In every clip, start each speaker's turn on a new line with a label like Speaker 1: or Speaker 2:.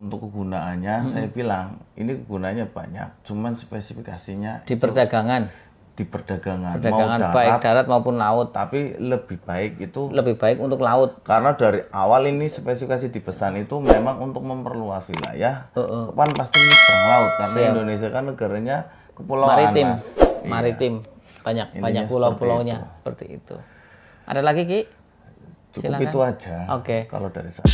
Speaker 1: Untuk kegunaannya, saya bilang ini kegunaannya banyak, cuman spesifikasinya
Speaker 2: Di perdagangan,
Speaker 1: di perdagangan,
Speaker 2: perdagangan
Speaker 1: mau
Speaker 2: baik
Speaker 1: darat,
Speaker 2: darat maupun laut.
Speaker 1: tapi lebih baik itu
Speaker 2: Lebih baik untuk laut.
Speaker 1: karena dari awal ini spesifikasi dipesan itu memang untuk memperluas wilayah. Kan pasti ini perang laut karena Indonesia kan negaranya kepulauan,
Speaker 2: Maritim,
Speaker 1: Mas.
Speaker 2: maritim. Banyak
Speaker 1: Intinya
Speaker 2: pulau-pulaunya seperti itu. Ada lagi, Ki?
Speaker 1: Cukup
Speaker 2: Silakan.
Speaker 1: itu aja.
Speaker 2: Oke.
Speaker 1: Kalau dari saya.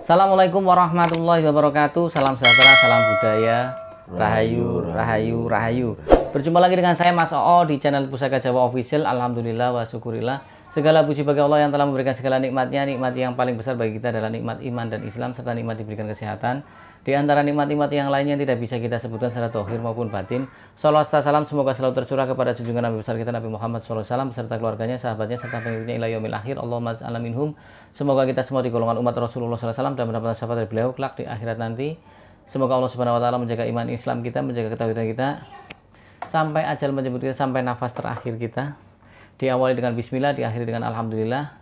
Speaker 2: Assalamualaikum warahmatullahi wabarakatuh. Salam sejahtera, salam budaya, rahayu, rahayu, rahayu. Berjumpa lagi dengan saya Mas Oo di channel Pusaka Jawa Official. Alhamdulillah wa syukurillah. Segala puji bagi Allah yang telah memberikan segala nikmatnya. Nikmat yang paling besar bagi kita adalah nikmat iman dan Islam serta nikmat diberikan kesehatan. Di antara nikmat-nikmat yang lainnya yang tidak bisa kita sebutkan secara zahir maupun batin. Salawat serta salam semoga selalu tercurah kepada junjungan Nabi besar kita Nabi Muhammad SAW beserta keluarganya, sahabatnya serta pengikutnya ila yaumil akhir. Allahumma ja'alna minhum. Semoga kita semua di golongan umat Rasulullah SAW dan mendapatkan syafaat dari beliau kelak di akhirat nanti. Semoga Allah Subhanahu wa taala menjaga iman Islam kita, menjaga ketauhidan kita sampai ajal menjemput kita, sampai nafas terakhir kita. Diawali dengan bismillah, diakhiri dengan alhamdulillah.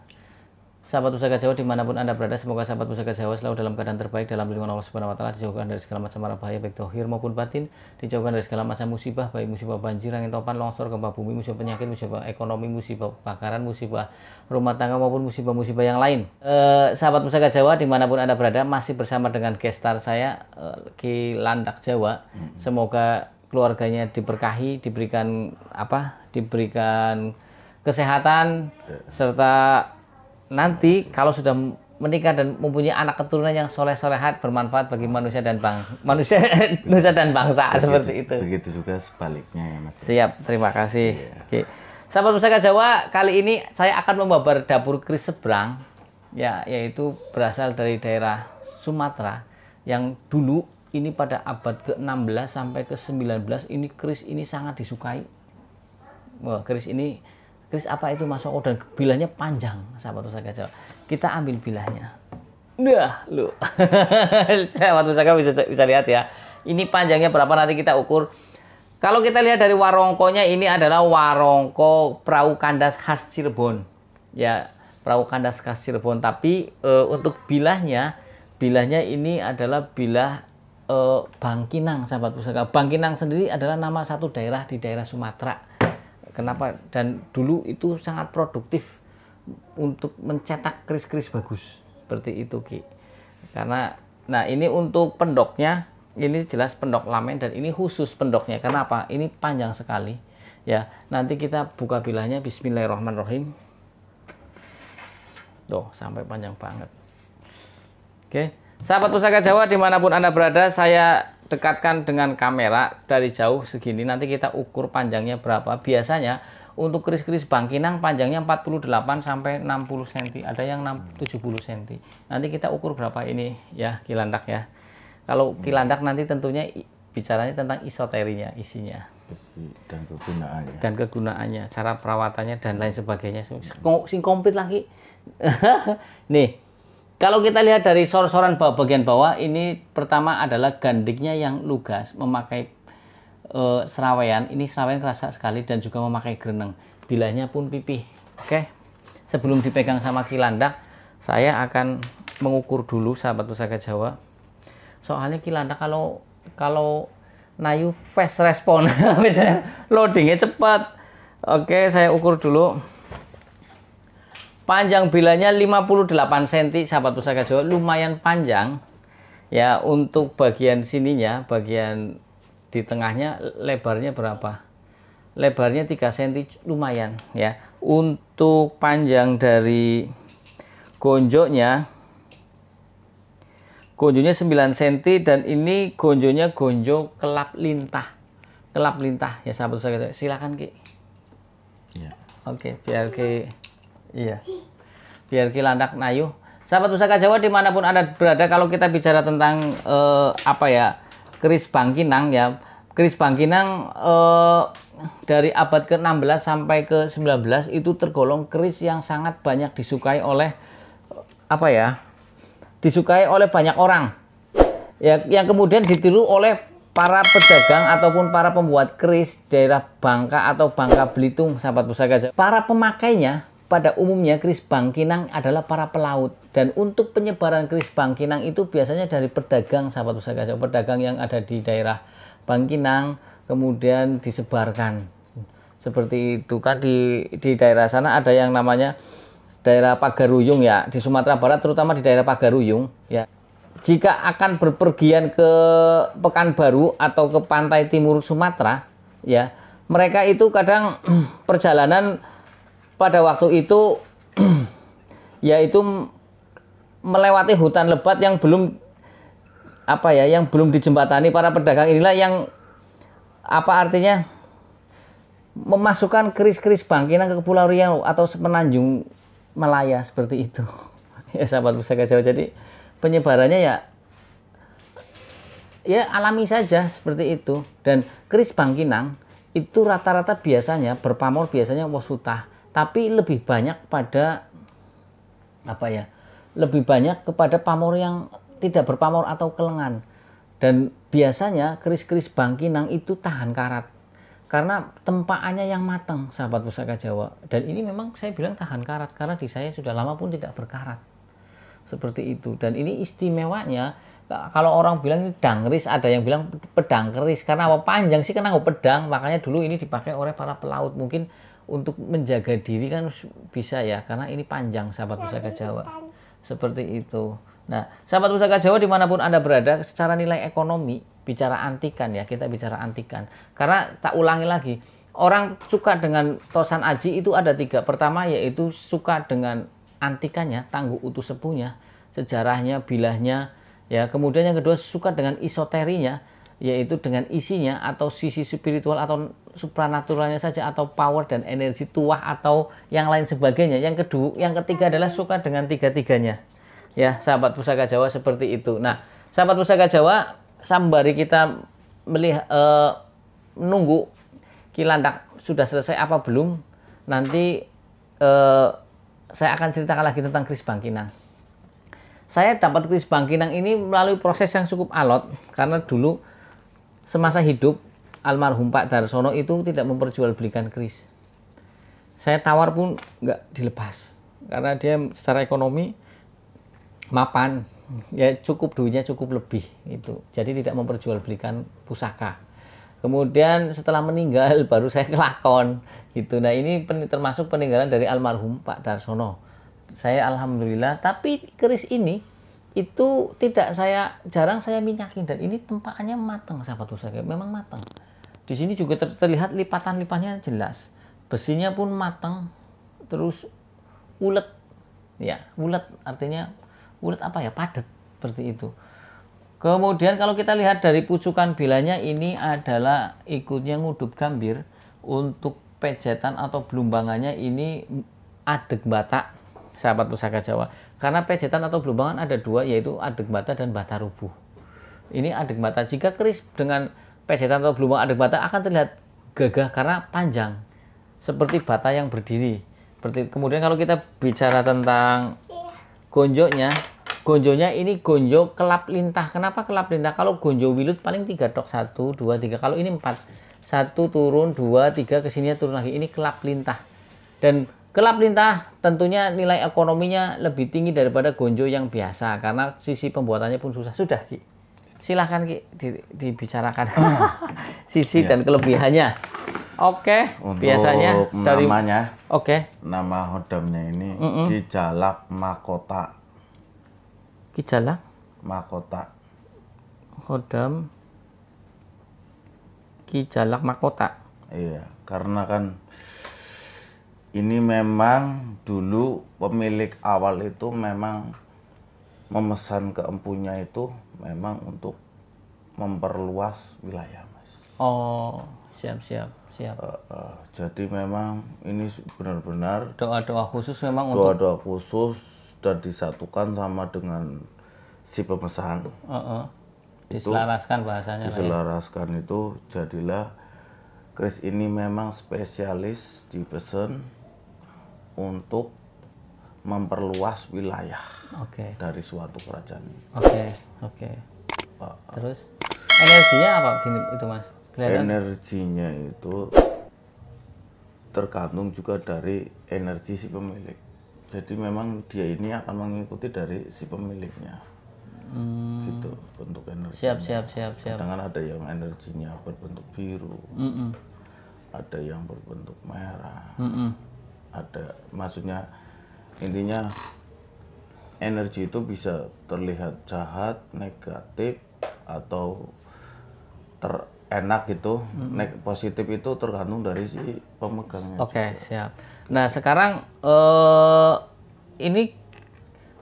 Speaker 2: Sahabat Pusaka Jawa dimanapun Anda berada, semoga sahabat Pusaka Jawa selalu dalam keadaan terbaik dalam lindungan Allah Subhanahu wa taala, dijauhkan dari segala macam mara bahaya baik zahir maupun batin, dijauhkan dari segala macam musibah baik musibah banjir, angin topan, longsor, gempa bumi, musibah penyakit, musibah ekonomi, musibah kebakaran, musibah rumah tangga maupun musibah-musibah yang lain. Sahabat Pusaka Jawa dimanapun Anda berada, masih bersama dengan gestar saya Ki Landak Jawa. Semoga keluarganya diberkahi, diberikan kesehatan serta nanti kalau sudah menikah dan mempunyai anak keturunan yang soleh-solehat bermanfaat bagi manusia dan nusa dan bangsa seperti itu.
Speaker 1: Begitu juga sebaliknya ya Mas.
Speaker 2: Siap, terima kasih. Oke. Sahabat Pusaka Jawa, kali ini saya akan membabar dapur keris seberang ya, yaitu berasal dari daerah Sumatera yang dulu ini pada abad ke-16 sampai ke-19 ini keris ini sangat disukai. Wah, keris apa itu Mas Oo, dan bilahnya panjang, sahabat Pusaka Jawa. Kita ambil bilahnya. Nah, lu. Sahabat Pusaka bisa lihat ya. Ini panjangnya berapa nanti kita ukur. Kalau kita lihat dari warongkonya, ini adalah warongko perahu kandas khas Cirebon. Ya, perahu kandas khas Cirebon, tapi untuk bilahnya ini adalah bilah Bangkinang, sahabat Pusaka. Bangkinang sendiri adalah nama satu daerah di daerah Sumatera. Kenapa? Dan dulu itu sangat produktif untuk mencetak keris-keris bagus seperti itu, Ki. Karena nah ini untuk pendoknya, ini jelas pendok lamen dan ini khusus pendoknya. Kenapa? Ini panjang sekali. Ya, nanti kita buka bilahnya. Bismillahirrahmanirrahim. Tuh, sampai panjang banget. Oke. Sahabat Pusaka Jawa dimanapun Anda berada, saya dekatkan dengan kamera dari jauh segini. Nanti kita ukur panjangnya berapa. Biasanya untuk keris-keris Bangkinang panjangnya 48 sampai 60 cm. Ada yang 70 cm. Nanti kita ukur berapa ini ya, Kilandak ya. Kalau Kilandak nanti tentunya bicaranya tentang isoterinya, isinya. Dan kegunaannya, cara perawatannya dan lain sebagainya. Sing komplit lagi. Nih. Kalau kita lihat dari sor-soran bagian bawah, ini pertama adalah gandiknya yang lugas, memakai serawean. Ini serawean kerasa sekali dan juga memakai greneng. Bilahnya pun pipih. Oke. Sebelum dipegang sama Kilandak, saya akan mengukur dulu, sahabat Pusaka Jawa. Soalnya Kilandak kalau nayu fast respon, misalnya loadingnya cepat. Oke, saya ukur dulu. Panjang bilahnya 58 cm, sahabat Pusaka Jawa, lumayan panjang. Ya, untuk bagian sininya, bagian di tengahnya lebarnya berapa? Lebarnya 3 cm, lumayan ya. Untuk panjang dari gonjonya 9 cm dan ini gonjonya gonjo kelap lintah. Kelap lintah ya, sahabat Pusaka Jawa. Silakan, Ki. Ya. Oke, biar Kilandak nayu. Sahabat Pusaka Jawa dimanapun Anda berada, kalau kita bicara tentang keris Bangkinang ya, keris Bangkinang dari abad ke-16 sampai ke-19 itu tergolong keris yang sangat banyak disukai oleh disukai oleh banyak orang. Ya, yang kemudian ditiru oleh para pedagang ataupun para pembuat keris daerah Bangka atau Bangka Belitung, sahabat Pusaka Jawa. Para pemakainya pada umumnya keris Bangkinang adalah para pelaut, dan untuk penyebaran keris Bangkinang itu biasanya dari pedagang, sahabat Pusaka Jawa, pedagang yang ada di daerah Bangkinang kemudian disebarkan seperti itu kan. Di daerah sana ada yang namanya daerah Pagaruyung ya, di Sumatera Barat terutama di daerah Pagaruyung ya. Jika akan berpergian ke Pekanbaru atau ke pantai timur Sumatera ya, mereka itu kadang perjalanan pada waktu itu yaitu melewati hutan lebat yang belum yang belum dijembatani. Para pedagang inilah yang artinya memasukkan keris-keris Bangkinang ke Kepulauan Riau atau Semenanjung Malaya seperti itu. Ya sahabat Pusaka Jawa, jadi penyebarannya ya alami saja seperti itu. Dan keris Bangkinang itu rata-rata biasanya berpamor biasanya wasutah, tapi lebih banyak pada lebih banyak kepada pamor yang tidak berpamor atau kelengan. Dan biasanya keris-keris Bangkinang itu tahan karat karena tempaannya yang matang, sahabat Pusaka Jawa. Dan ini memang saya bilang tahan karat karena di saya sudah lama pun tidak berkarat seperti itu. Dan ini istimewanya, kalau orang bilang ini dangris, ada yang bilang pedang keris karena panjang sih, kena pedang, makanya dulu ini dipakai oleh para pelaut, mungkin untuk menjaga diri kan bisa ya, karena ini panjang, sahabat Pusaka Jawa seperti itu. Nah, sahabat Pusaka Jawa dimanapun Anda berada, secara nilai ekonomi, bicara antikan ya, kita bicara antikan. Karena tak ulangi lagi, orang suka dengan tosan aji itu ada 3. Pertama yaitu suka dengan antikannya, tangguh utuh sepuhnya, sejarahnya, bilahnya ya. Kemudian yang kedua suka dengan esoterinya, yaitu dengan isinya atau sisi spiritual atau supranaturalnya saja, atau power dan energi tuah atau yang lain sebagainya. Yang ketiga adalah suka dengan tiga-tiganya. Ya, sahabat Pusaka Jawa seperti itu. Nah, sahabat Pusaka Jawa, sembari kita melihat menunggu Kilandak sudah selesai apa belum, nanti saya akan ceritakan lagi tentang keris Bangkinang. Saya dapat keris Bangkinang ini melalui proses yang cukup alot, karena dulu semasa hidup almarhum Pak Darsono itu tidak memperjualbelikan keris. Saya tawar pun nggak dilepas karena dia secara ekonomi mapan, ya cukup, duitnya cukup lebih itu. Jadi tidak memperjualbelikan pusaka. Kemudian setelah meninggal baru saya kelakon gitu. Nah, ini termasuk peninggalan dari almarhum Pak Darsono. Saya alhamdulillah, tapi keris ini itu jarang saya minyakin, dan ini tempaannya matang, sahabat Pusaka, memang matang. Di sini juga terlihat lipatan-lipatannya jelas. Besinya pun matang, terus ulet. Ya, ulet artinya ulet padat seperti itu. Kemudian kalau kita lihat dari pucukan bilanya, ini adalah ikutnya ngudup gambir. Untuk pejetan atau belumbangannya ini adeg batak, sahabat Pusaka Jawa. Karena pejetan atau belumbangan ada 2, yaitu adeg batak dan bata rubuh. Ini adeg batak. Jika keris dengan pejetan atau belumbangan adeg batak akan terlihat gagah karena panjang, seperti bata yang berdiri. Kemudian kalau kita bicara tentang gonjonya ini gonjo kelap lintah. Kenapa kelap lintah? Kalau gonjo wilut paling 3 tok, 1, 2, 3. Kalau ini 4, 1 turun, 2, 3 kesini turun lagi. Ini kelap lintah. Dan kelap lintah tentunya nilai ekonominya lebih tinggi daripada gonjo yang biasa karena sisi pembuatannya pun susah. Sudah, Ki. Silahkan Ki dibicarakan sisi dan kelebihannya. Oke, biasanya
Speaker 1: dari namanya.
Speaker 2: Oke.
Speaker 1: Nama hodamnya ini Kijalak Mahkota.
Speaker 2: Kijalak
Speaker 1: Mahkota.
Speaker 2: Hodam Kijalak Mahkota.
Speaker 1: Iya, karena kan ini memang dulu pemilik awal itu memang memesan ke empunya itu memang untuk memperluas wilayah, Mas.
Speaker 2: Oh, siap.
Speaker 1: Jadi memang ini benar-benar
Speaker 2: doa-doa khusus memang
Speaker 1: doa-doa khusus dan disatukan sama dengan si pemesan.
Speaker 2: Diselaraskan bahasanya.
Speaker 1: Diselaraskan itu jadilah Kris ini memang spesialis dipesan untuk memperluas wilayah dari suatu kerajaan.
Speaker 2: Oke. Terus energinya apa gini itu Mas? Kelihatan?
Speaker 1: Energinya itu tergantung juga dari energi si pemilik. Jadi memang dia ini akan mengikuti dari si pemiliknya. Gitu bentuk energi.
Speaker 2: Siap.
Speaker 1: Kadang ada yang energinya berbentuk biru, ada yang berbentuk merah, ada, maksudnya intinya energi itu bisa terlihat jahat, negatif, atau terenak gitu. Positif itu tergantung dari si pemegangnya.
Speaker 2: Oke, siap. Nah sekarang ini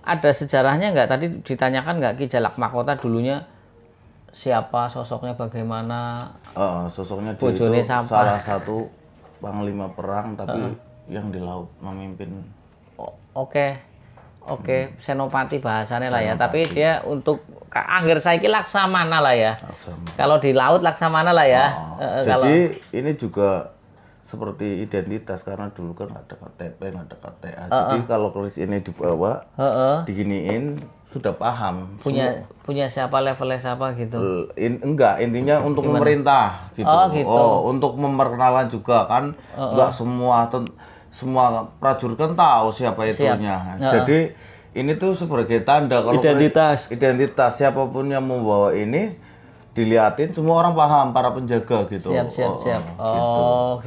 Speaker 2: ada sejarahnya nggak? Tadi ditanyakan nggak Ki Jalak Mahkota dulunya siapa, sosoknya bagaimana?
Speaker 1: Sosoknya dia itu salah satu panglima perang tapi yang di laut memimpin.
Speaker 2: Oke, senopati bahasanya lah ya. Tapi dia untuk angger saiki laksamana lah ya. Kalau di laut laksamana lah ya.
Speaker 1: Jadi ini juga seperti identitas, karena dulu kan nggak ada KTP, nggak ada KTA. Jadi kalau kris ini dibawa, diginiin, sudah paham.
Speaker 2: Punya siapa, levelnya siapa gitu?
Speaker 1: Enggak, intinya untuk memerintah gitu. Untuk memperkenalan juga kan, nggak semua prajurit kan tahu siapa itunya. Jadi ini tuh sebagai tanda kalau identitas siapapun yang membawa ini dilihatin, semua orang paham, para penjaga gitu.
Speaker 2: Siap.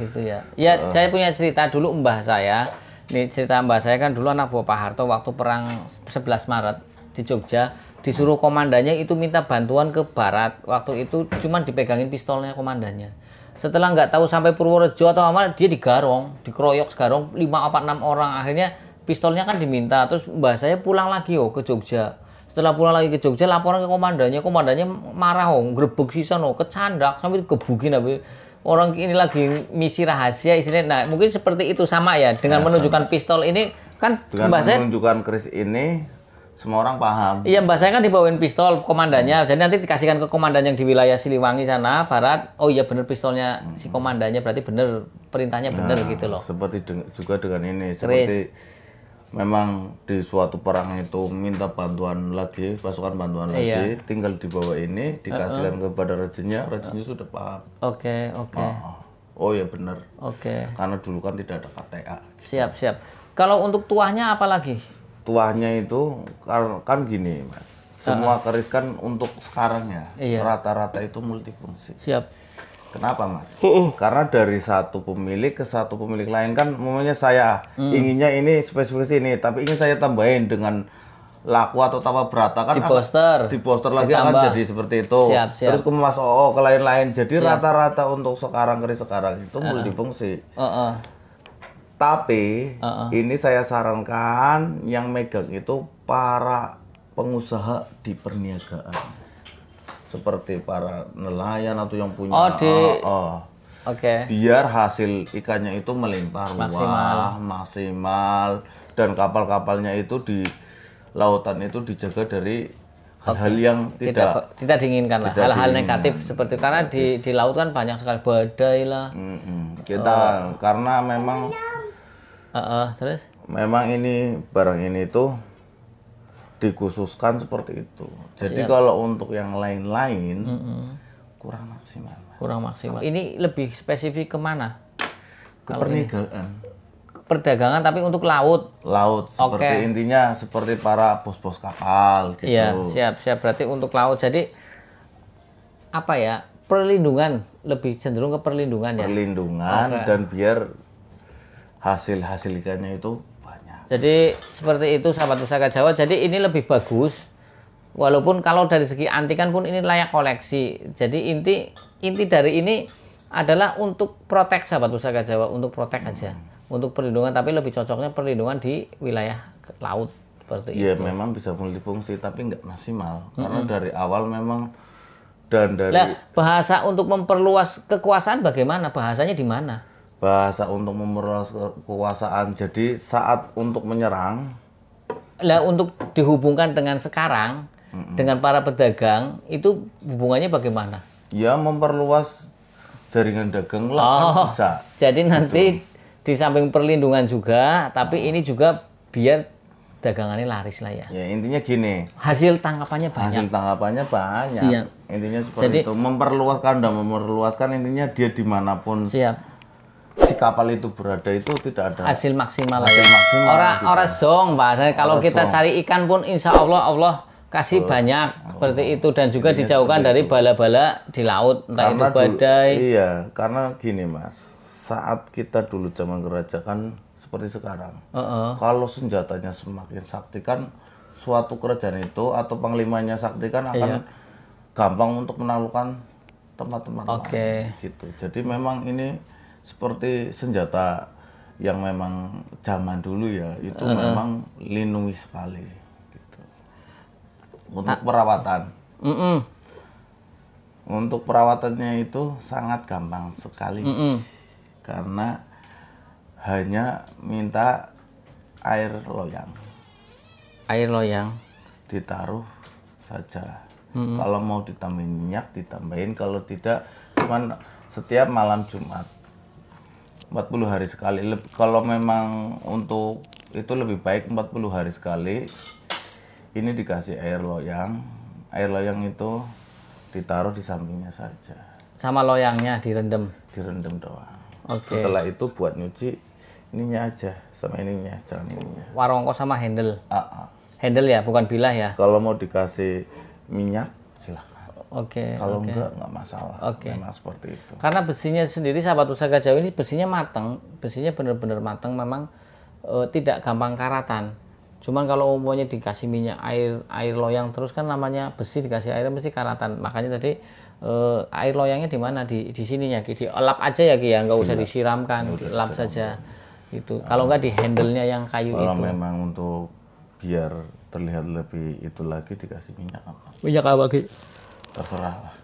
Speaker 2: Gitu ya. Ya, saya punya cerita dulu mbah saya. Ini cerita mbah saya kan dulu anak buah Pak Harto waktu perang 11 Maret di Jogja, disuruh komandannya itu minta bantuan ke barat. Waktu itu cuman dipegangin pistolnya komandannya. Setelah nggak tahu sampai Purworejo atau apa, dia digarong, dikeroyok segarong 5 apa 6 orang. Akhirnya pistolnya kan diminta. Terus mbah saya pulang lagi ke Jogja. Setelah pulang lagi ke Jogja, laporan ke komandannya marah, grebek sisan, kecandak sampai gebukin orang ini lagi misi rahasia istilahnya. Nah, mungkin seperti itu sama ya dengan menunjukkan pistol ini kan.
Speaker 1: Dengan menunjukkan kris ini semua orang paham.
Speaker 2: Iya, mbak saya kan dibawain pistol komandannya, jadi nanti dikasihkan ke komandan yang di wilayah Siliwangi sana barat. Oh iya bener pistolnya si komandannya, berarti bener perintahnya bener gitu loh.
Speaker 1: Seperti juga dengan ini, seperti memang di suatu perang itu minta bantuan lagi, pasukan bantuan lagi, tinggal dibawa ini, dikasihkan kepada rajanya sudah paham.
Speaker 2: Oke.
Speaker 1: Oh ya benar. Karena dulu kan tidak ada KTA.
Speaker 2: Siap. Kalau untuk tuahnya apa lagi?
Speaker 1: Tuahnya itu kan gini Mas, semua keris kan untuk sekarang ya, rata-rata itu multifungsi.
Speaker 2: Siap.
Speaker 1: Kenapa Mas? Karena dari satu pemilik ke satu pemilik lain kan, umumnya saya inginnya ini spesifikasi ini, tapi ingin saya tambahin dengan laku atau tawa berata kan di poster lagi akan jadi seperti itu.
Speaker 2: Siap.
Speaker 1: Terus ke Mas ke lain-lain. Jadi rata-rata untuk keris sekarang itu multifungsi. Tapi ini saya sarankan yang megang itu para pengusaha di perniagaan. Seperti para nelayan atau yang punya biar hasil ikannya itu melimpah ruah, maksimal, dan kapal-kapalnya itu di lautan itu dijaga dari hal-hal yang tidak
Speaker 2: diinginkan lah, hal-hal negatif seperti karena di laut kan banyak sekali badai lah.
Speaker 1: Karena memang
Speaker 2: terus
Speaker 1: memang ini barang ini tuh dikhususkan seperti itu. Jadi kalau untuk yang lain-lain kurang maksimal. Ini
Speaker 2: lebih spesifik kemana?
Speaker 1: Ke perniagaan.
Speaker 2: Perdagangan tapi untuk laut.
Speaker 1: Seperti intinya seperti para bos-bos kapal gitu.
Speaker 2: Iya, siap. Berarti untuk laut. Jadi apa ya? Perlindungan, lebih cenderung ke perlindungan ya.
Speaker 1: Dan biar hasil ikannya itu.
Speaker 2: Jadi seperti itu sahabat Pusaka Jawa. Jadi ini lebih bagus. Walaupun kalau dari segi antikan pun ini layak koleksi. Jadi inti dari ini adalah untuk protek sahabat Pusaka Jawa, untuk protek aja. Untuk perlindungan, tapi lebih cocoknya perlindungan di wilayah laut seperti itu.
Speaker 1: Iya, memang bisa multifungsi tapi nggak maksimal. Karena dari awal memang dari
Speaker 2: bahasa untuk memperluas kekuasaan bagaimana? Bahasanya di mana?
Speaker 1: Bahasa untuk memperluas kekuasaan. Jadi saat untuk menyerang,
Speaker 2: untuk dihubungkan dengan sekarang dengan para pedagang itu hubungannya bagaimana?
Speaker 1: Ya memperluas jaringan dagang lah bisa.
Speaker 2: Jadi nanti di samping perlindungan juga, tapi ini juga biar dagangannya laris lah ya.
Speaker 1: Ya intinya gini.
Speaker 2: Hasil tangkapannya banyak.
Speaker 1: Hasil tangkapannya banyak.
Speaker 2: Siap.
Speaker 1: Intinya seperti itu. Memperluaskan intinya dia dimanapun.
Speaker 2: Siap.
Speaker 1: Si kapal itu berada itu tidak ada
Speaker 2: hasil maksimal lah
Speaker 1: hasil
Speaker 2: ya.
Speaker 1: maksimal
Speaker 2: Orang zong bahasanya. Kalau kita
Speaker 1: zong.
Speaker 2: cari ikan pun insya Allah kasih banyak seperti itu, dan juga dijauhkan dari bala-bala di laut, entah itu badai.
Speaker 1: Iya, karena gini Mas, saat kita dulu zaman kerajaan seperti sekarang, kalau senjatanya semakin sakti kan suatu kerajaan itu atau panglimanya sakti kan akan gampang untuk menaklukkan tempat-tempat lain gitu. Jadi memang ini seperti senjata yang memang zaman dulu ya, itu memang lindungi sekali gitu. Untuk perawatan. Untuk perawatannya itu sangat gampang sekali. Karena hanya minta air loyang.
Speaker 2: Air loyang
Speaker 1: Ditaruh saja. Kalau mau ditambahin minyak ditambahin, kalau tidak cuman setiap malam Jumat 40 hari sekali. Kalau memang untuk itu lebih baik 40 hari sekali. Ini dikasih air loyang. Air loyang itu ditaruh di sampingnya saja.
Speaker 2: sama loyangnya direndam.
Speaker 1: Direndam doang.
Speaker 2: Oke.
Speaker 1: Setelah itu buat nyuci ininya aja sama ininya, jangan ininya.
Speaker 2: Warongko sama handle. Handle ya, bukan bilah ya.
Speaker 1: Kalau mau dikasih minyak silahkan.
Speaker 2: Oke.
Speaker 1: Kalau enggak masalah.
Speaker 2: Oke.
Speaker 1: Memang seperti itu.
Speaker 2: Karena besinya sendiri sahabat Pusaka Jawa ini besinya matang, besinya benar-benar matang, memang tidak gampang karatan. Cuman kalau umumnya dikasih minyak air loyang terus kan namanya besi dikasih air mesti karatan. Makanya tadi air loyangnya di mana, di sininya, dilap aja ya Ki ya, nggak usah disiramkan, dilap saja. Itu. Kalau nggak di handle-nya yang kayu
Speaker 1: kalau
Speaker 2: itu.
Speaker 1: Kalau memang untuk biar terlihat lebih itu lagi dikasih minyak apa?
Speaker 2: Minyak apa Ki?
Speaker 1: Terserah lah.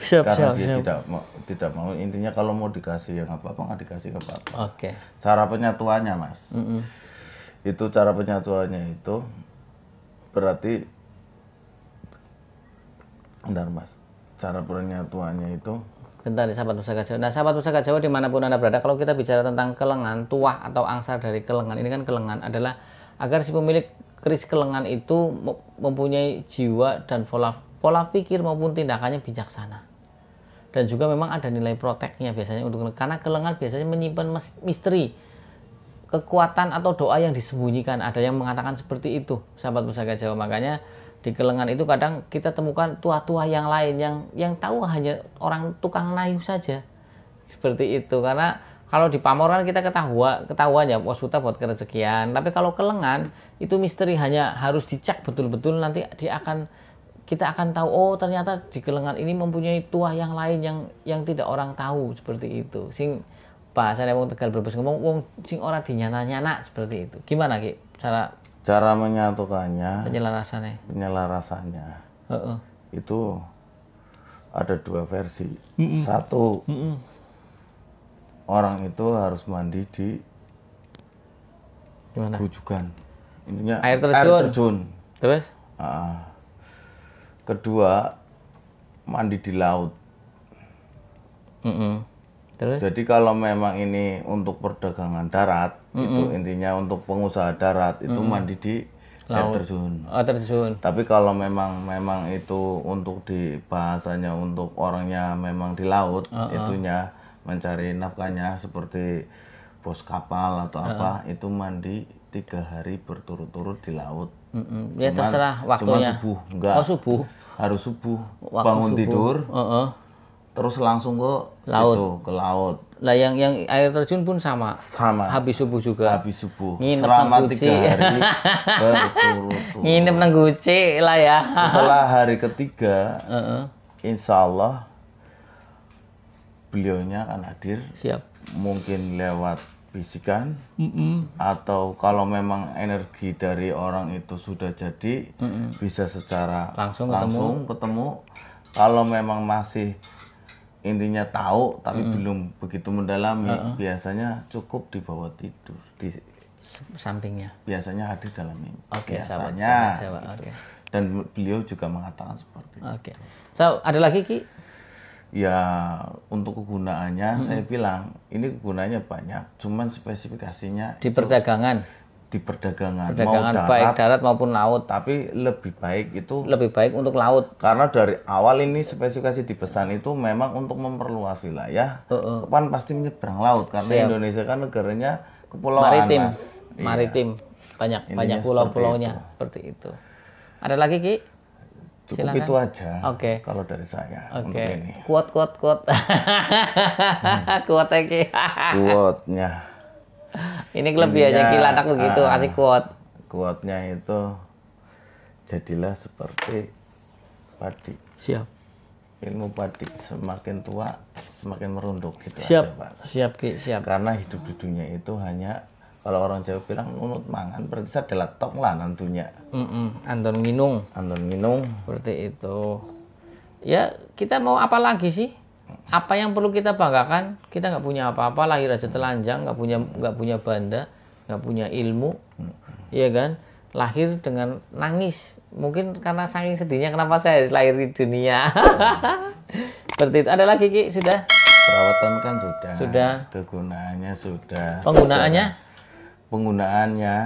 Speaker 2: Siap,
Speaker 1: Karena
Speaker 2: siap,
Speaker 1: dia
Speaker 2: siap.
Speaker 1: tidak mau, intinya kalau mau dikasih yang apa nggak dikasih apa-apa.
Speaker 2: Oke.
Speaker 1: Cara penyatuannya Mas, itu cara penyatuannya itu berarti, bentar Mas, cara penyatuannya itu.
Speaker 2: Bentar nih sahabat Pusaka Jawa. Nah sahabat Pusaka Jawa dimanapun Anda berada, kalau kita bicara tentang kelengan, tuah atau angsar dari kelengan, ini kan kelengan adalah agar si pemilik keris kelengan itu mempunyai jiwa dan pola pikir maupun tindakannya bijaksana. Dan juga memang ada nilai proteknya biasanya untuk, karena kelengan biasanya menyimpan misteri, kekuatan atau doa yang disembunyikan. Ada yang mengatakan seperti itu sahabat Pusaka Jawa. Makanya di kelengan itu kadang kita temukan tuah-tuah yang lain yang tahu hanya orang tukang nayu saja. Seperti itu. Karena kalau di Pamoran kita ketahuan ya Wasputa buat kerezekian. Tapi kalau kelengan itu misteri, hanya harus dicek betul-betul, nanti kita akan tahu, oh ternyata di kelengan ini mempunyai tuah yang lain yang tidak orang tahu, seperti itu. Sing bahasanya wong Tegal Brebes ngomong wong sing ora dinyana-nyana, seperti itu. Gimana Ki
Speaker 1: cara menyatukannya?
Speaker 2: Penyelarasannya.
Speaker 1: Itu ada dua versi. Satu, orang itu harus mandi di bujukan. Intinya
Speaker 2: air terjun. Terus?
Speaker 1: Kedua, mandi di laut.
Speaker 2: Terus?
Speaker 1: Jadi kalau memang ini untuk perdagangan darat, itu intinya untuk pengusaha darat itu mandi di air terjun.
Speaker 2: Oh, terjun.
Speaker 1: Tapi kalau memang itu untuk di bahasanya untuk orangnya memang di laut, itunya mencari nafkahnya seperti bos kapal atau apa, itu mandi 3 hari berturut-turut di laut.
Speaker 2: Ya terserah waktunya.
Speaker 1: Cuma subuh, enggak.
Speaker 2: Oh subuh.
Speaker 1: Harus subuh.
Speaker 2: Waktu
Speaker 1: bangun
Speaker 2: subuh.
Speaker 1: Tidur. Terus langsung ke
Speaker 2: laut.
Speaker 1: Situ, ke laut.
Speaker 2: Lah yang air terjun pun sama.
Speaker 1: Habis
Speaker 2: subuh juga.
Speaker 1: Habis subuh.
Speaker 2: Nginep
Speaker 1: selama
Speaker 2: nang
Speaker 1: 3 hari berturut-turut.
Speaker 2: Nginep nang Guci lah ya.
Speaker 1: Setelah hari ketiga, insya Allah beliaunya akan hadir.
Speaker 2: Siap.
Speaker 1: Mungkin lewat bisikan, atau kalau memang energi dari orang itu sudah jadi, bisa secara langsung ketemu. Kalau memang masih intinya tahu tapi belum begitu mendalami, biasanya cukup dibawa tidur di
Speaker 2: sampingnya.
Speaker 1: Biasanya hadir dalam mimpi.
Speaker 2: Biasanya.
Speaker 1: Gitu. Dan beliau juga mengatakan seperti itu.
Speaker 2: So, ada lagi Ki?
Speaker 1: Ya untuk kegunaannya saya bilang ini kegunaannya banyak, cuman spesifikasinya
Speaker 2: Di perdagangan,
Speaker 1: di perdagangan,
Speaker 2: perdagangan
Speaker 1: mau
Speaker 2: baik darat maupun laut.
Speaker 1: tapi lebih baik itu
Speaker 2: Lebih baik untuk laut.
Speaker 1: karena dari awal ini spesifikasi dipesan itu memang untuk memperluas wilayah, kan pasti menyeberang laut karena Indonesia kan negaranya kepulauan,
Speaker 2: Maritim,
Speaker 1: Mas.
Speaker 2: maritim. Banyak
Speaker 1: Intinya
Speaker 2: pulau-pulaunya seperti itu. Ada lagi, Ki?
Speaker 1: Cukup
Speaker 2: Silakan.
Speaker 1: itu aja.
Speaker 2: Oke.
Speaker 1: Kalau dari saya
Speaker 2: Oke.
Speaker 1: untuk ini.
Speaker 2: Kuat. Kuat Ki.
Speaker 1: Quote-nya.
Speaker 2: Ini kelebihannya Ki Landak begitu, asik kuat.
Speaker 1: Quote-nya itu jadilah seperti padi.
Speaker 2: Siap.
Speaker 1: Ilmu padi semakin tua semakin merunduk gitu
Speaker 2: Siap.
Speaker 1: aja, Pak.
Speaker 2: Siap, Ki, siap.
Speaker 1: Karena hidup di dunia itu hanya kalau orang Jawa bilang nunut mangan berarti saya adalah tok lah nantunya.
Speaker 2: Anton minung.
Speaker 1: Andon minum.
Speaker 2: Seperti itu. Ya, kita mau apa lagi sih? Apa yang perlu kita banggakan? Kita nggak punya apa-apa, lahir aja telanjang, nggak punya banda, nggak punya ilmu, iya kan? Lahir dengan nangis. Mungkin karena saking sedihnya kenapa saya lahir di dunia. Seperti itu. Ada lagi, Ki? Sudah?
Speaker 1: Perawatan kan sudah.
Speaker 2: Sudah.
Speaker 1: Kegunaannya sudah.
Speaker 2: Penggunaannya?
Speaker 1: Penggunaannya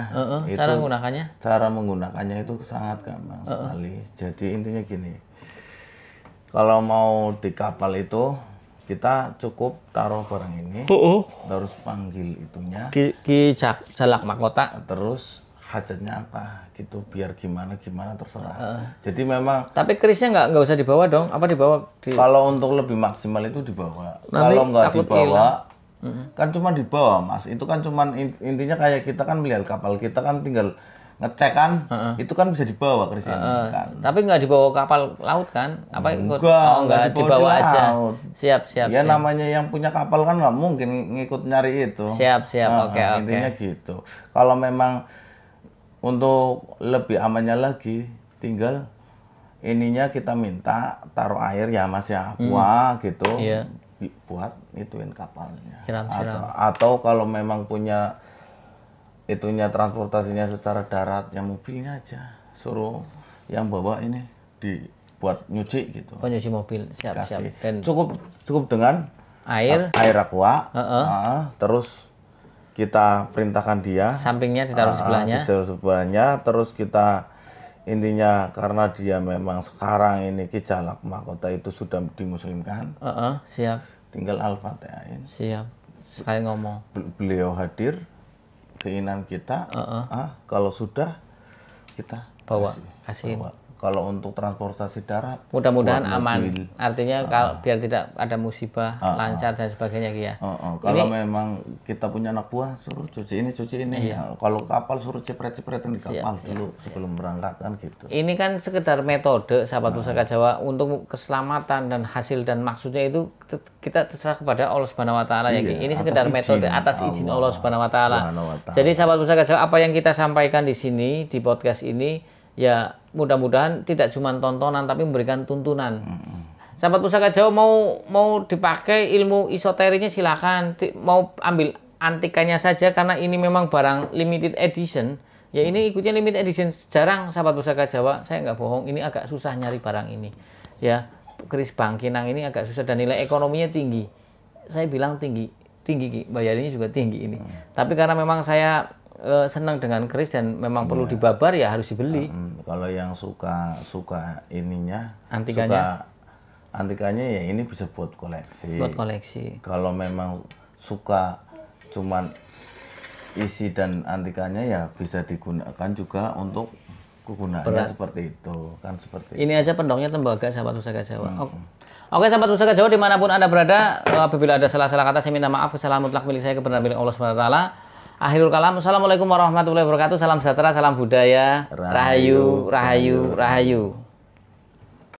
Speaker 1: itu
Speaker 2: Cara menggunakannya?
Speaker 1: cara menggunakannya itu sangat gampang sekali. Jadi intinya gini, kalau mau di kapal itu kita cukup taruh barang ini, terus panggil itunya,
Speaker 2: Ki Jalak Mahkota.
Speaker 1: terus hajatnya apa gitu, biar gimana terserah. Jadi memang
Speaker 2: Tapi kerisnya nggak usah dibawa dong? Apa dibawa?
Speaker 1: kalau untuk lebih maksimal itu dibawa.
Speaker 2: Nanti
Speaker 1: Kalau nggak
Speaker 2: takut
Speaker 1: dibawa, kan cuma dibawa, Mas. Itu kan cuma intinya kayak kita kan melihat kapal kita kan tinggal ngecek kan, itu kan bisa dibawa ke sini kan.
Speaker 2: Tapi nggak dibawa kapal laut kan? Apa ikut?
Speaker 1: Nggak
Speaker 2: dibawa
Speaker 1: di
Speaker 2: aja.
Speaker 1: laut.
Speaker 2: Siap.
Speaker 1: Ya namanya yang punya kapal kan nggak mungkin ngikut nyari itu.
Speaker 2: Siap. Oke.
Speaker 1: Intinya gitu. Kalau memang untuk lebih amannya lagi, tinggal ininya kita minta taruh air ya Mas ya, aqua gitu.
Speaker 2: Iya.
Speaker 1: Buat ituin kapalnya.
Speaker 2: Siram.
Speaker 1: Atau kalau memang punya itunya transportasinya secara darat, ya mobilnya aja suruh yang bawa ini dibuat nyuci gitu.
Speaker 2: Penyuci mobil. Siap. Dan
Speaker 1: Cukup dengan
Speaker 2: air
Speaker 1: air aqua, terus kita perintahkan dia
Speaker 2: sampingnya ditaruh sebelahnya.
Speaker 1: di sebelahnya, terus kita intinya karena dia memang sekarang ini Ki Jalak Mahkota itu sudah dimuslimkan,
Speaker 2: Siap.
Speaker 1: tinggal Al-Fatihain.
Speaker 2: Siap. Sekalian ngomong.
Speaker 1: Beliau hadir, keinginan kita, kalau sudah kita
Speaker 2: Kasihin.
Speaker 1: bawa. Kalau untuk transportasi darat,
Speaker 2: Mudah-mudahan
Speaker 1: buat
Speaker 2: aman.
Speaker 1: mobil.
Speaker 2: Artinya kalau biar tidak ada musibah, lancar dan sebagainya, Ki ya.
Speaker 1: Kalau memang kita punya anak buah, suruh cuci ini. Nah, kalau kapal suruh cepret-cepretin di kapal dulu sebelum berangkat kan gitu.
Speaker 2: Ini kan sekedar metode sahabat Pusaka Jawa untuk keselamatan dan hasil dan maksudnya itu kita terserah kepada Allah Subhanahu wa taala ya. Ini sekedar metode atas izin Allah Subhanahu wa taala. Jadi sahabat Pusaka Jawa, apa yang kita sampaikan di sini di podcast ini ya mudah-mudahan tidak cuma tontonan tapi memberikan tuntunan. Sahabat Pusaka Jawa mau dipakai ilmu esoterinya silakan, mau ambil antikanya saja karena ini memang barang limited edition. Ya ini ikutnya limited edition, jarang sahabat Pusaka Jawa, saya nggak bohong, ini agak susah nyari barang ini. Ya, keris Bangkinang ini agak susah dan nilai ekonominya tinggi. Saya bilang tinggi Ki, bayarnya juga tinggi ini. Tapi karena memang saya senang dengan keris dan memang perlu dibabar ya harus dibeli.
Speaker 1: Kalau yang suka ininya, antikanya ya ini bisa buat koleksi.
Speaker 2: Buat koleksi.
Speaker 1: Kalau memang suka cuman isi dan antikanya ya bisa digunakan juga untuk kegunaannya seperti itu kan seperti.
Speaker 2: Ini aja pendongnya tembaga sahabat Pusaka Jawa. Oke sahabat Pusaka Jawa dimanapun anda berada, apabila ada salah-salah kata saya minta maaf, kesalahan mutlak milik saya, kebenaran milik Allah Subhanahu wa taala. Akhirul kalam, assalamualaikum warahmatullahi wabarakatuh, salam sejahtera, salam budaya, rahayu.